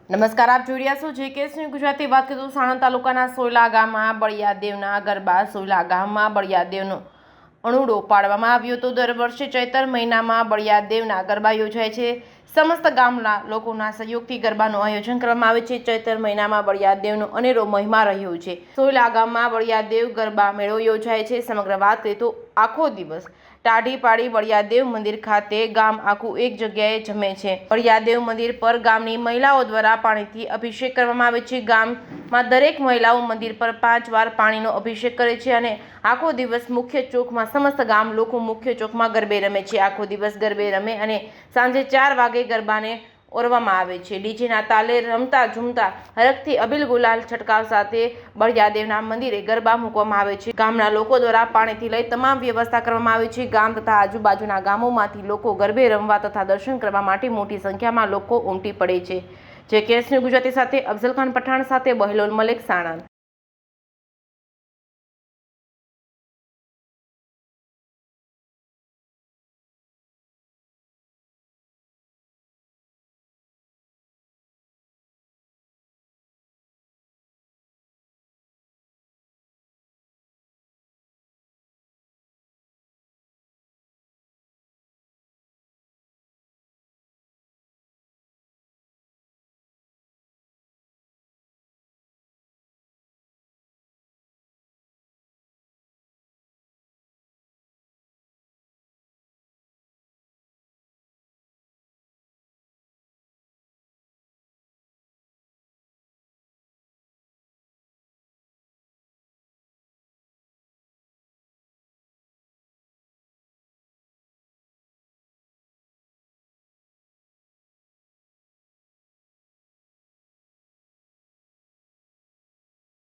નમસ્કાર, આપ જોઈ રહ્યા છો જેકેએસની ગુજરાતી. વાત કરીએ તો સાણંદ તાલુકાના સોયલા ગામમાં બળિયાદેવના ગરબા. સોયલા ગામમાં બળિયાદેવનો અણુડો પાડવામાં આવ્યો હતો. દર વર્ષે ચૈત્ર મહિનામાં બળિયાદેવના ગરબા યોજાય છે. સમસ્ત ગામના લોકોના સહયોગથી ગરબાનું આયોજન કરવામાં આવે છે. ચૈત્ર મહિનામાં બળિયાદેવનો અનેરો મહિમા રહ્યો છે. સોયલા ગામમાં બળિયાદેવ ગરબા મેળો યોજાય છે. સમગ્ર વાત કરીએ તો આખો દિવસ ટાઢી પાડી બળિયાદેવ મંદિર ખાતે ગામ આખું એક જગ્યાએ જમે છે. બળિયાદેવ મંદિર પર ગામની મહિલાઓ દ્વારા પાણીથી અભિષેક કરવામાં આવે છે. ગામમાં દરેક મહિલાઓ મંદિર પર 5 વાર પાણીનો અભિષેક કરે છે અને આખો દિવસ મુખ્ય ચોકમાં સમસ્ત ગામ લોકો મુખ્ય ચોકમાં ગરબે રમે છે. આખો દિવસ ગરબે રમે અને સાંજે 4 વાગે ગરબાને ઓરવામાં આવે છે. ડીજેના તાલે રમતા ઝૂમતા હરખથી અબીલ ગુલાલ છટકાવ સાથે બળિયાદેવના મંદિરે ગરબા મૂકવામાં આવે છે. ગામના લોકો દ્વારા પાણીથી લઈ તમામ વ્યવસ્થા કરવામાં આવી છે. ગામ તથા આજુબાજુના ગામોમાંથી લોકો ગરબે રમવા તથા દર્શન કરવા માટે મોટી સંખ્યામાં લોકો ઉમટી પડે છે. જેકેએસની ગુજરાતી સાથે અફઝલ ખાન પઠાણ સાથે બહેલોલ મલિક, સાણંદ.